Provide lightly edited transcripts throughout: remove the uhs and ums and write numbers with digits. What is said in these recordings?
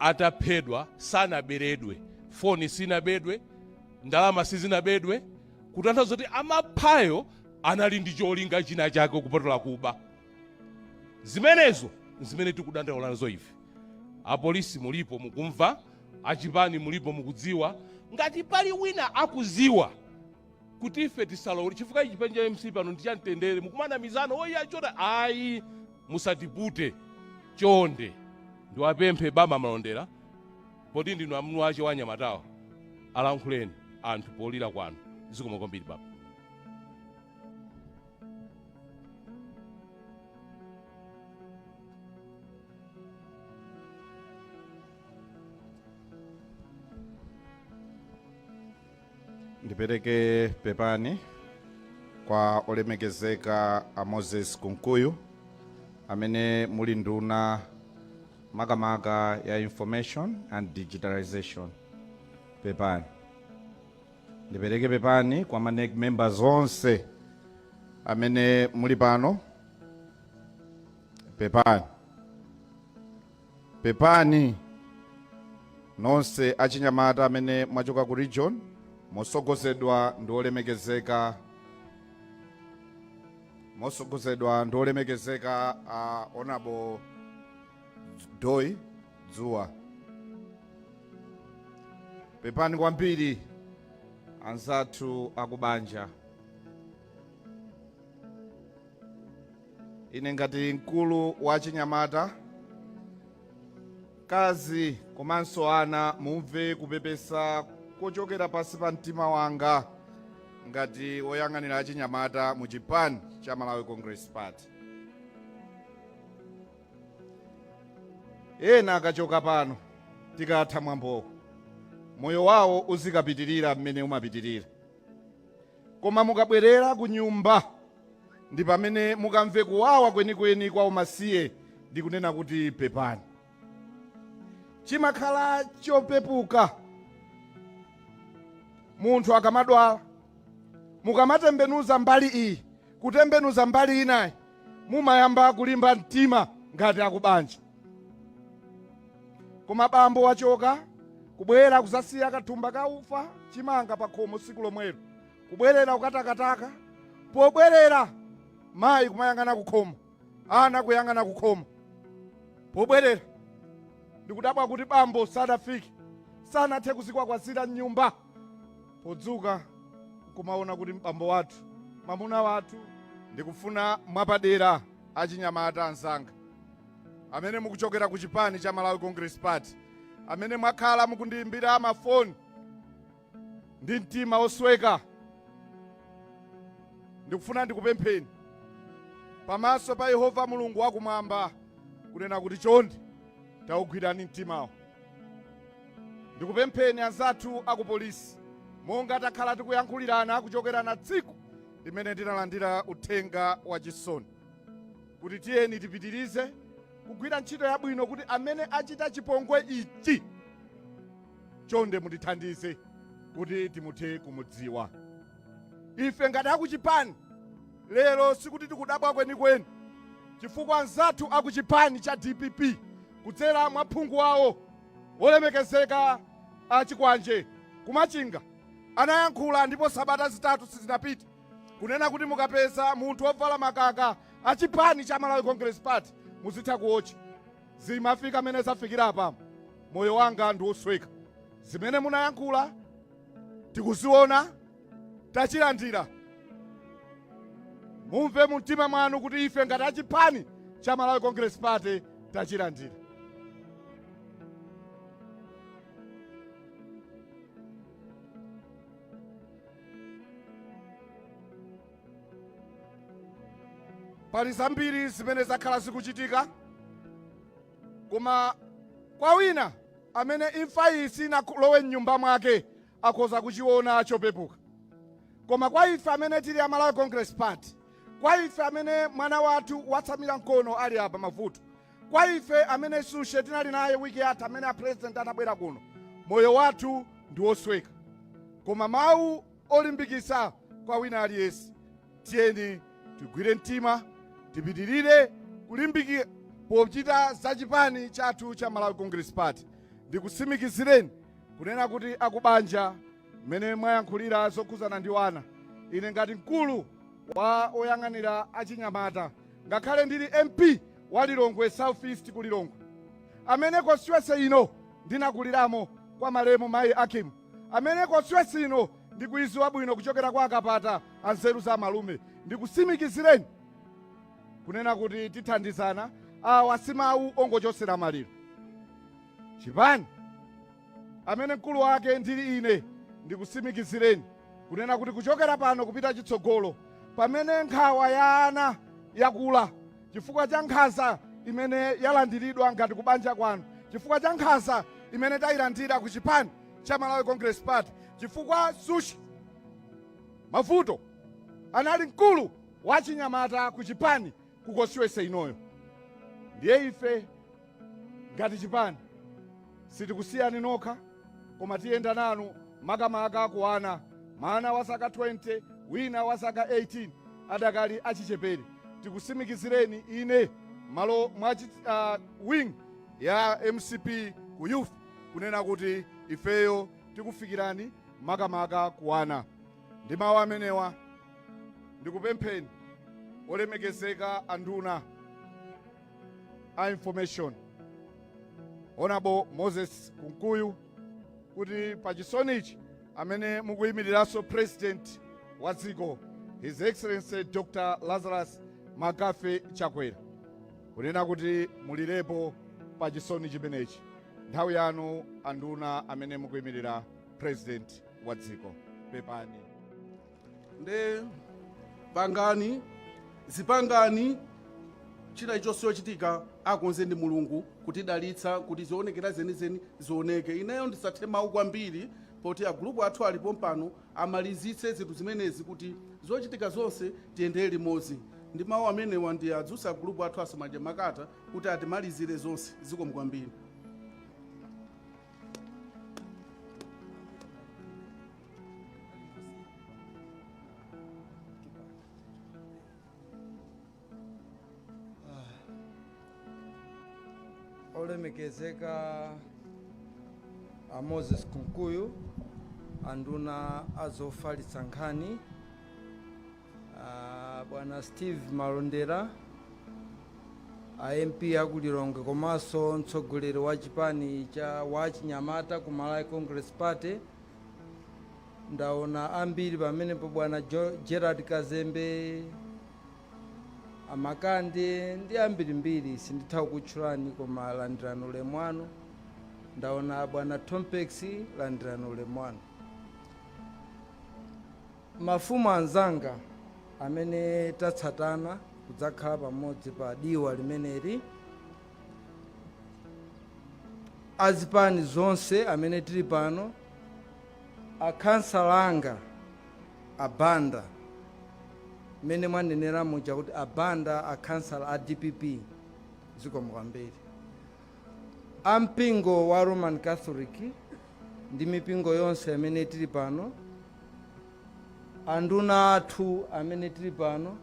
ataphedwa sanaberedwe, foni sinabedwe, ndalama sizinabedwe, kutanthauza kuti amaphayo anali ndi cholinga china chake kupatula kuba. Zimenezo zimene tikudandaula nazo ife. Apolisi mulipo mukumva, achipani mulipo mukudziwa, ngati pali wina akuziwa kuti ife tisalowere chifukwa ichi penja MC pano ndichamtendere mukumana mizano oya chota ayi musatipute chonde. Ndiwapemphe baba malondera poti ndinu amunu ache wa Nyamatawa, alankhuleni anthu polira kwanu. Zikomo kwambiri baba. Ndipereke pepani kwa olemekezeka a Moses Kunkuyu amene muli nduna makamaka ya information and digitalization. Pepani. Ndipereke pepani kwa NEC members onse amene muli pano. Pepani. Pepani nonse achinyamata amene mwachoka ku region mosogozedwa ndi olemekezeka Honorable Doi Dzuwa. Pepani kwambiri anzathu akubanja. Ine ngati mkulu wa chinyamata, kazi komanso ana mumve kupepesa kochokera pasi pa mtima wanga ngati woyang'anira achinyamata mu chipani cha Malawi Congress Party. Ena akachoka pano tikatha mwambo, moyo wawo uzikapitirira mmene umapitirira. Koma mukabwerera ku nyumba ndi pamene mukamve kuwawa kwenikweni kwa umasiye ndi kunena kuti pepani. Chimakhala chopepuka munthu akamadwala, mukamatembenuza mbali iyi kutembenuza mbali inayi, mumayamba kulimba mtima ngati akubanja. Koma bambo wachoka kubwera kuzasiya kathumba ka ufa chimanga pa khomo siku lomwelo, kubwerera kukatakataka, pobwerera mayi kumayang'ana kukhomo, ana kuyang'ana kukhomo, pobwerera ndikudabwa kuti bambo sadafike, sanathe kuzikwakwatsira nyumba. Podzuka kumaona kuti mbambo wathu, mamuna wathu, ndikufuna mwapadera achinyamata anzanga amene mukuchokera ku chipani cha Malawi Congress Party, amene mwakhala mukundiyimbira amafoni ndi mtima osweka. Ndikufuna ndikupempheni pamaso pa Yehova Mulungu wakumwamba kunena kuti chonde taugwirani mtimawo. Ndikupempheni anzathu akupolisi, monga takhala tikuyankhulirana kuchokera na tsiku limene tinalandira uthenga wa chisoni, kuti tiyeni tipitirize kugwira ntchito yabwino kuti amene achita chipongwe ichi chonde mutithandize kuti timuthe kumudziwa. Ife ngati akuchipani lero sikuti tikudabwa kwenikweni chifukwa anzathu akuchipani cha DPP kudzera mwa phungu wawo wolemekezeka achikwanje kumachinga anayankhula, ndipo sabata zitatu sizinapita kunena kuti mukapeza munthu wovala makaka achipani cha Malawi Congress Party muzitha kuocha. Zimafika mene zafikira apa, moyo wanga ndi osweka. Zimene munayankhula tikuziona, tachilandira. Mumve mumtima mwanu kuti ife ngati achipani cha Malawi Congress Party tachilandira. Pali zambiri zimene zakhala zikuchitika, koma kwa wina amene imfa iyi sinalowe m'nyumba mwake akhoza kuchiona chopepuka. Koma kwa ife amene tili a Malawi Congress Party, kwa ife amene mwana wathu watsamira mkono ali apa Mabvuto, kwa ife amene sushe tinali naye wiki yatha amene a president anabwera kuno, moyo wathu ndi wosweka. Koma mawu olimbikitsa kwa wina aliyense, tiyeni tigwire mtima, tipitirire kulimbikira pochita za chipani chathu cha Malawi Congress Party. ndikusimikizireni kunena kuti akubanja mmene mwayankhulira zokhuzana ndi wana, ine ngati mkulu wa oyang'anira achinyamata, ngakhale ndili MP wa Lilongwe South East ku Lilongwe, amene constituency ino ndinakuliramo kwa malemu mayi Akim, amene constituency ino ndikuiziwa bwino kuchokera kwa akapata anzeru za malume, ndikusimikizireni kunena kuti tithandizana. Awa si mawu ongochosera Maliro. Chipani amene mkulu wake ndili ine, ndikusimikizireni kunena kuti kuchokera pano kupita chitsogolo, pamene nkhawa ya ana yakula chifukwa cha nkhanza imene yalandiridwa ngati kubanja kwanu, chifukwa cha nkhanza imene tayilandira ku chipani cha Malawi Congress Party, chifukwa Sushi Mabvuto anali mkulu wa chinyamata ku chipani ku constituency inoyo. Ndiye ife ngati chipani sitikusiyani nokha, koma tiyenda nanu makamaka ku ana, mwana wa zaka 20, wina wa zaka 18 adakali achichepere. Tikusimikizireni ine malo mwa wing ya MCP ku youth kunena kuti ifeyo tikufikirani makamaka ku ana. Ndi mawu amenewa ndikupempheni olemekezeka anduna a information, Honorable Moses Kunkuyu, kuti pachisonichi amene mukuyimiriranso President wa dziko His Excellency Dr. Lazarus Magafe Chakwera, kunena kuti mulirepo pachisoni chimenechi. Nthawi yanu anduna amene mukuyimirira President wa dziko, pepani. Nde pangani zipangani china ichonse chochitika akonze ndi Mulungu kutidalitsa kuti zionekera zenizeni zioneke. Ineyo ndisathe mawu kwambiri poti agulupu athu alipo mpano amalizitse zinthu zimenezi kuti zochitika zonse tiyendere limodzi. Ndi mawu amenewa ndi adzutsa agulupu athu a Somanje Makata kuti atimalizire zonse. Zikomo kwambiri. Olemekezeka a Moses Kunkuyu, anduna azofalitsa nkhani, bwana Steve Malondera, a MP aku Lilongwe, komanso mtsogoleri wa chipani wa chinyamata ku Malawi Congress Party. Ndaona ambiri pamenepo bwana Gerard Kazembe, amakande ndi ambirimbiri sinditha kutchulani koma landirano lemwano. Ndaona bwana Tompex landirano lemwano. Mafumu anzanga amene tatsatana kudzakhala pamodzi pa diwa limeneli, azipani zonse amene tili pano, akhansala anga abanda mene mwanenera muja kuti abanda akhansala a DPP, zikomo kwambiri, ampingo wa Roman Catholic ndi mipingo yonse amene tili pano, anduna athu amene tili pano,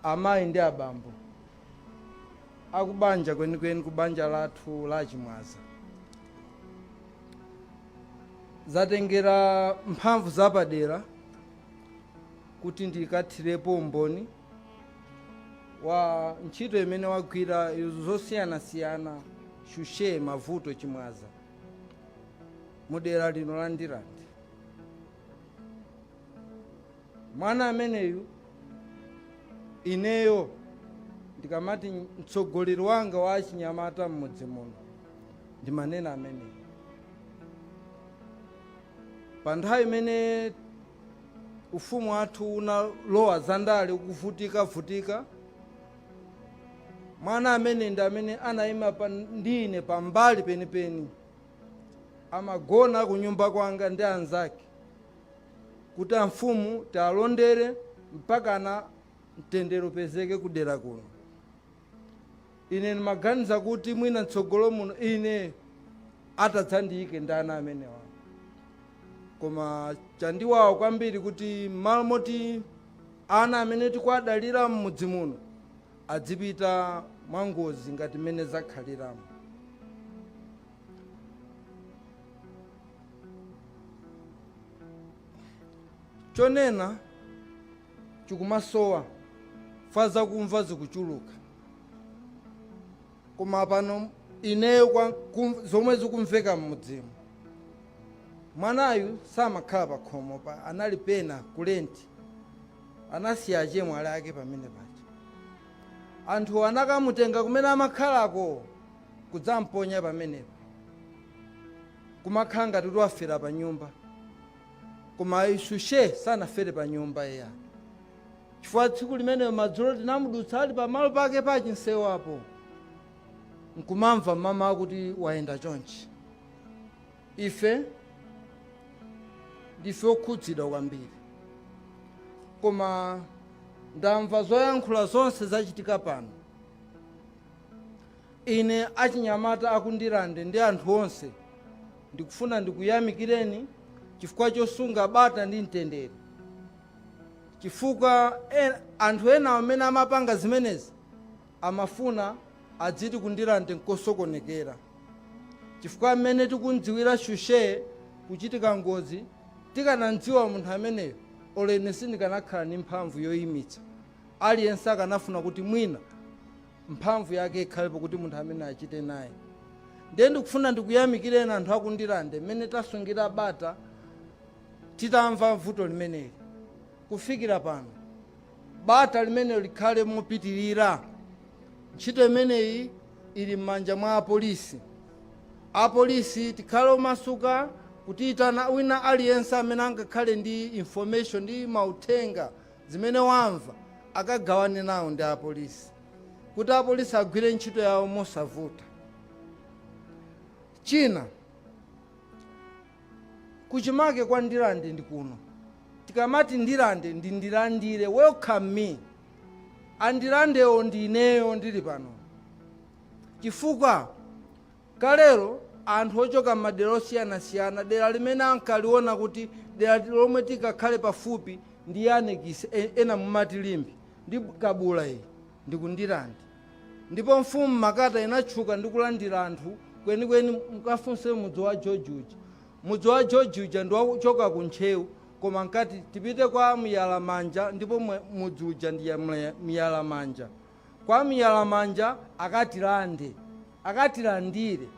amayi ndi abambo akubanja kwenikweni kubanja lathu la Chimwaza. Zatengera mphamvu zapadera kuti ndikathirepo umboni wa ntchito imene wagwira zosiyanasiyana Shushe Mabvuto Chimwaza mudera lino la Ndirande. Mwana ameneyu ineyo ndikamati mtsogoleri wanga wa chinyamata mmudzi muno ndimanena ameneyu. Pa nthawi imene ufumu wathu unalowa zandale ukuvutika, mwana amene ndi amene anayima ndine pambali penipeni, amagona ku nyumba kwanga ndi anzake kuti amfumu talondere mpakana mtendere upezeke kudera kuno. Ine ndimaganiza kuti mwina mtsogolo muno ine atadzandiyike ndi ana amenewa, koma chandiwawa kwambiri kuti malo moti ana amene tikwadalira mmudzi muno adzipita mwangozi ngati mmene zakhaliramo. chonena chikumasowa faza kumva zikuchuluka koma pano ineyo zomwe zikumveka mmudzimu mwanayu samakhala pa khomo pa anali pena kulenti anasiya achemwali ake pamene paja anthu anakamutenga kumene amakhalako kudzamponya pamenepo kumakhala ngati kuti wafera pa nyumba koma ishushe sanafere pa nyumba iya chifukwa tsiku limeneyo madzulo tinamudutsa ali pamalo pake pa chinsewu apo nkumamva mama akuti wayenda chonchi. Ife ndife okhudzidwa kwambiri koma ndamva zoyankhula zonse zachitika pano. Ine achinyamata akundilande ndi anthu onse ndikufuna ndikuyamikireni chifukwa chosunga bata ndi mtendere, chifukwa anthu ena amene amapanga zimenezi amafuna adziti kundilande nkosokonekera, chifukwa amene tikundziwira shushe kuchitika ngozi tikanandziwa munthu ameneyo olene sindikanakhala ndi mphamvu yoyimitsa aliyense akanafuna kuti mwina mphamvu yake ikhalepo kuti munthu amene achite naye. Ndiye ndikufuna ndikuyamikireni anthu akundilande mmene tasungira bata titamva vuto limeneli kufikira pano bata limenelo likhale mopitirira. Ntchito imeneyi ili m'manja mwa apolisi. Apolisi tikhale omasuka kutitana wina aliyense amene angakhale ndi information ndi mauthenga zimene wamva akagawane nawo ndi apolisi kuti apolisi agwire ntchito yawo mosavuta. China kuchimake kwa ndilande ndi kuno, tikamati ndilande ndi ndilandire, welcome me. Andilandewo ndi ineyo ndili pano, chifukwa kalero anthu ochoka madera osiyanasiyana dera limene ankaliona kuti dera lomwe tikakhale pafupi ndi yanekise ena mumati limbi ndi kabula iyi ndikundilande. Ndipo mfumu Makata inatchuka ndi kulandira anthu kwenikweni. Mukafunse mudzi wa George uja, mudzi wa George uja ndi wachoka ku Ntchewu koma nkati tipite kwa Miyalamanja, ndipo mudzi uja ndi ya Miyalamanja. Kwa Miyalamanja akatilandire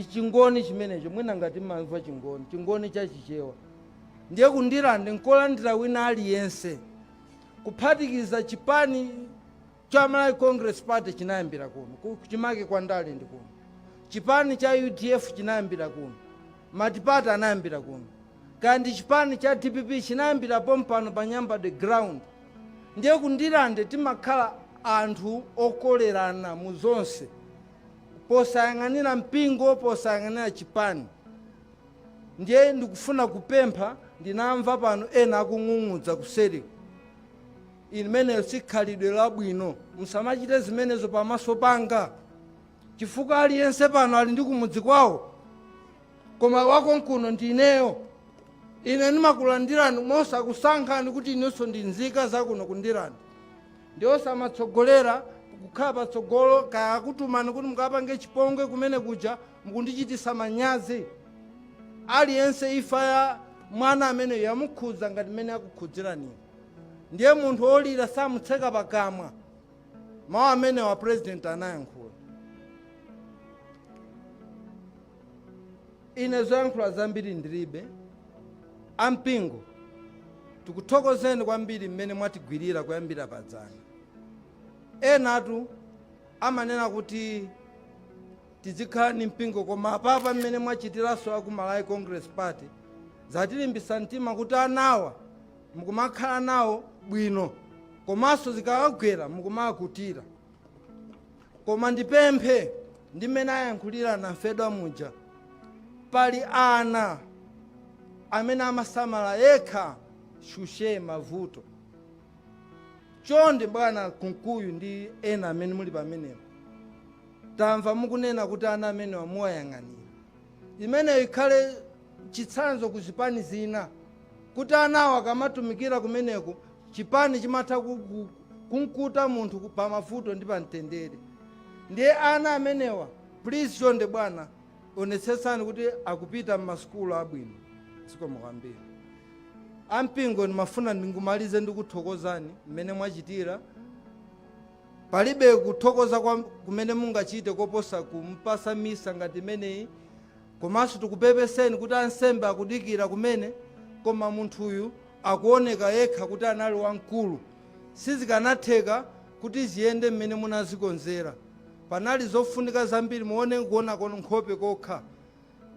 chingoni chimenecho, mwina ngati mamva chingoni chachichewa. Ndiye kundilande nkolandira wina aliyense kuphatikiza chipani cha Malawi Congress Party chinayambira kuno, kuchimake kwa ndale ndi kuno, chipani cha UDF chinayambira kuno, matipata anayambira kuno, kandi chipani cha DPP chinayambira pompano pa Nyamba the ground. Ndiye kundilande timakhala anthu okolerana mu zonse, posayang'anira mpingo, posayang'anira chipani. Ndiye ndikufuna kupempha, ndinamva pano ena akung'ung'udza kusereko. Imeneyo sikhalidwe labwino, musamachite zimenezo pamaso panga, chifukwa aliyense pano ali ndi kumudzi kwawo koma wakonkuno ndi ineyo. Ine ndimakulandirani mosakusankhani kuti inenso ndi nzika zakuno kundirani. Ndiye osamatsogolera kukhala patsogolo kaya akutumani kuti mukapange chipongwe kumene kuja mukundichitisa manyazi. Aliyense ifa ya mwana amene yamukhudza ngati mmene akukhudzirani. Ndiye munthu olira samutseka pakamwa. Mawu amene wa president anayankhula. Ine zoyankhula zambiri ndilibe. Ampingo tikuthokozeni kwambiri mmene mwatigwirira kuyambira padzana. Enatu amanena kuti tizikhala ni mpingo koma apapa mmene mwachitiraso aku Malawi Congress Party zatilimbisa mtima kuti anawa mukumakhala nawo bwino komanso zikawagwera mukumakutira. Koma ndipemphe ndi mmene ayankhulira nafedwa muja, pali ana amene amasamala yekha shushe mavuto. Chonde bwana kunkuyu ndi ena amene muli pamenepo, tamva mukunena kuti ana amene wamuwayang'anira. Imeneyo ikhale chitsanzo ku zipani zina kuti anawo akamatumikira kumeneko chipani chimatha kunkuta munthu pa mavuto ndi pa mtendere. Ndiye ana amenewa please chonde bwana onetsetsani kuti akupita m'masukulu abwino. Zikomo kwambiri. ampingo ndimafuna ndingumalize ndikuthokozani mmene mwachitira. Palibe kuthokoza kumene mungachite koposa kumpasa misa ngati imeneyi, komanso tikupepeseni kuti ansembe akudikira kumene, koma munthuyu akuoneka yekha kuti anali wamkulu. Sizikanatheka kuti ziyende mmene munazikonzera. Panali zofunika zambiri, muone kuona nkhope kokha.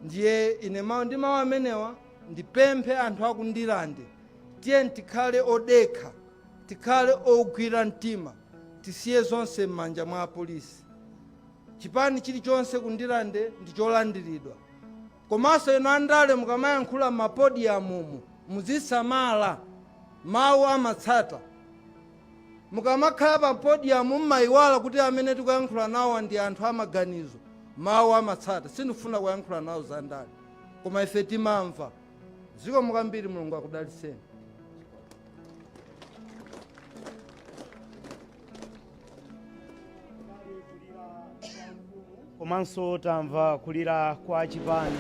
Ndiye ine ndi mawu amenewa ndipemphe anthu akundilande, tiyeni tikhale odekha, tikhale ogwira mtima, tisiye zonse m'manja mwa apolisi. Chipani chilichonse kundilande ndi cholandiridwa. Komanso ino andale mukamayankhula m'mapodiyamumu muzisamala, mawu amatsata. Mukamakhala pa podiyamu mmayiwala kuti amene tikuyankhula nawo ndi anthu amaganizo, mawu amatsata. Sindifuna kuyankhula nawo za ndale, koma ife timamva. Zikomo kwambiri, Mulungu akudalitseni. Komanso tamva kulira kwa chipani.